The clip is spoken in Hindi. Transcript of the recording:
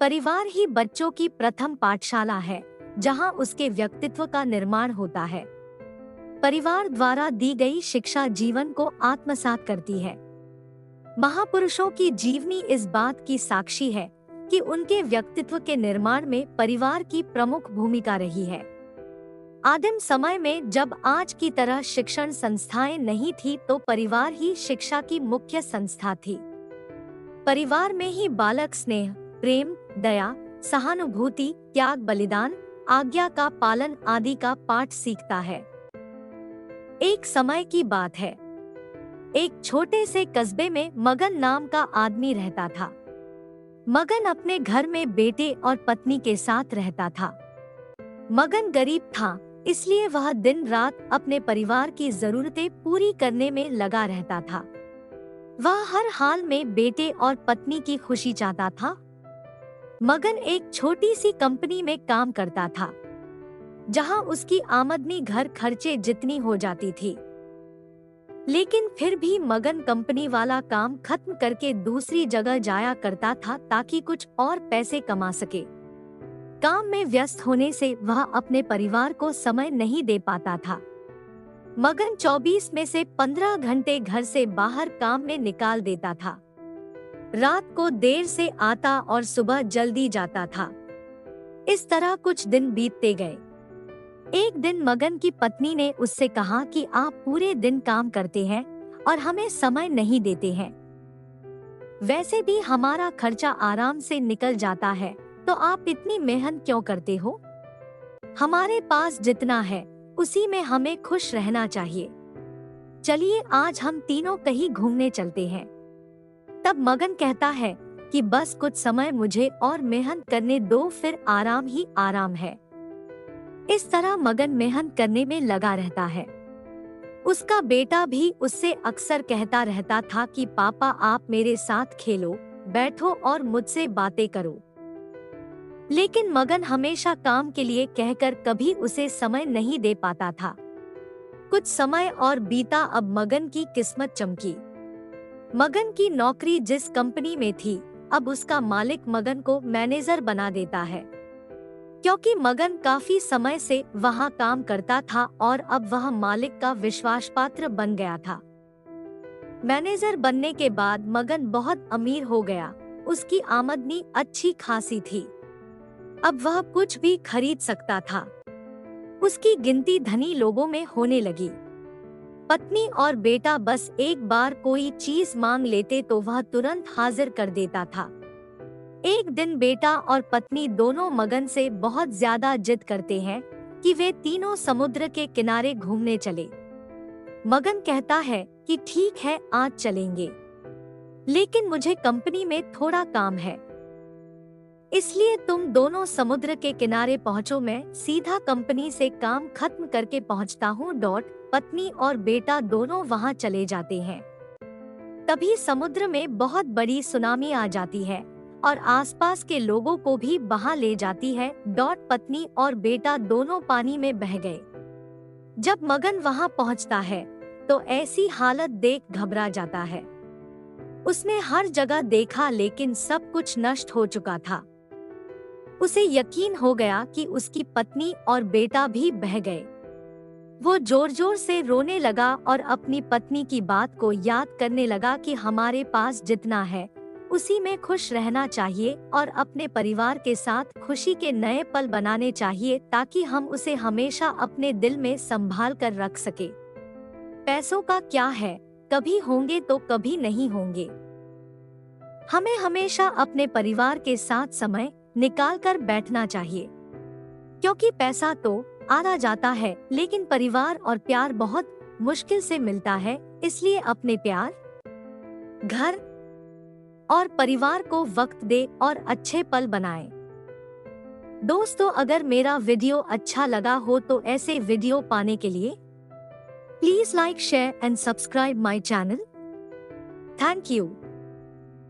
परिवार ही बच्चों की प्रथम पाठशाला है, जहां उसके व्यक्तित्व का निर्माण होता है। परिवार द्वारा दी गई शिक्षा जीवन को आत्मसात करती है। महापुरुषों की जीवनी इस बात की साक्षी है कि उनके व्यक्तित्व के निर्माण में परिवार की प्रमुख भूमिका रही है। आदिम समय में जब आज की तरह शिक्षण संस्थाएं नहीं थी, तो परिवार ही शिक्षा की मुख्य संस्था थी। परिवार में ही बालक स्नेह, प्रेम, दया, सहानुभूति, त्याग, बलिदान, आज्ञा का पालन आदि का पाठ सीखता है। एक समय की बात है। एक छोटे से कस्बे में मगन नाम का आदमी रहता था। मगन अपने घर में बेटे और पत्नी के साथ रहता था। मगन गरीब था, इसलिए वह दिन रात अपने परिवार की जरूरतें पूरी करने में लगा रहता था। वह हर हाल में बेटे और पत्नी की खुशी चाहता था। मगन एक छोटी सी कंपनी में काम करता था, जहां उसकी आमदनी घर खर्चे जितनी हो जाती थी। लेकिन फिर भी मगन कंपनी वाला काम खत्म करके दूसरी जगह जाया करता था ताकि कुछ और पैसे कमा सके। काम में व्यस्त होने से वह अपने परिवार को समय नहीं दे पाता था। मगन 24 में से 15 घंटे घर से बाहर काम में निकाल देता था। रात को देर से आता और सुबह जल्दी जाता था। इस तरह कुछ दिन बीतते गए। एक दिन मगन की पत्नी ने उससे कहा कि आप पूरे दिन काम करते हैं और हमें समय नहीं देते हैं। वैसे भी हमारा खर्चा आराम से निकल जाता है, तो आप इतनी मेहनत क्यों करते हो? हमारे पास जितना है उसी में हमें खुश रहना चाहिए। चलिए आज हम तीनों कहीं घूमने चलते हैं। तब मगन कहता है कि बस कुछ समय मुझे और मेहनत करने दो, फिर आराम ही आराम है। इस तरह मगन मेहनत करने में लगा रहता है। उसका बेटा भी उससे अक्सर कहता रहता था कि पापा आप मेरे साथ खेलो, बैठो और मुझसे बातें करो। लेकिन मगन हमेशा काम के लिए कहकर कभी उसे समय नहीं दे पाता था। कुछ समय और बीता। अब मगन की किस्मत चमकी। मगन की नौकरी जिस कंपनी में थी, अब उसका मालिक मगन को मैनेजर बना देता है। क्योंकि मगन काफी समय से वहां काम करता था और अब वह मालिक का विश्वास पात्र बन गया था। मैनेजर बनने के बाद मगन बहुत अमीर हो गया। उसकी आमदनी अच्छी खासी थी। अब वह कुछ भी खरीद सकता था। उसकी गिनती धनी लोगों में होने लगी। पत्नी और बेटा बस एक बार कोई चीज मांग लेते तो वह तुरंत हाजिर कर देता था। एक दिन बेटा और पत्नी दोनों मगन से बहुत ज्यादा जिद करते हैं कि वे तीनों समुद्र के किनारे घूमने चले। मगन कहता है कि ठीक है, आज चलेंगे, लेकिन मुझे कंपनी में थोड़ा काम है, इसलिए तुम दोनों समुद्र के किनारे पहुंचो, मैं सीधा कंपनी से काम खत्म करके पहुंचता हूँ। पत्नी और बेटा दोनों वहां चले जाते हैं। तभी समुद्र में बहुत बड़ी सुनामी आ जाती है और आसपास के लोगों को भी बहा ले जाती है। पत्नी और बेटा दोनों पानी में बह गए। जब मगन वहां पहुंचता है तो ऐसी हालत देख घबरा जाता है। उसने हर जगह देखा, लेकिन सब कुछ नष्ट हो चुका था। उसे यकीन हो गया कि उसकी पत्नी और बेटा भी बह गए। वो जोर जोर से रोने लगा और अपनी पत्नी की बात को याद करने लगा कि हमारे पास जितना है उसी में खुश रहना चाहिए और अपने परिवार के साथ खुशी के नए पल बनाने चाहिए, ताकि हम उसे हमेशा अपने दिल में संभाल कर रख सके। पैसों का क्या है, कभी होंगे तो कभी नहीं होंगे। हमें हमेशा अपने परिवार के साथ समय निकाल कर बैठना चाहिए, क्योंकि पैसा तो आता जाता है, लेकिन परिवार और प्यार बहुत मुश्किल से मिलता है। इसलिए अपने प्यार, घर और परिवार को वक्त दे और अच्छे पल बनाएं। दोस्तों, अगर मेरा वीडियो अच्छा लगा हो तो ऐसे वीडियो पाने के लिए please like, share and subscribe my channel. Thank you.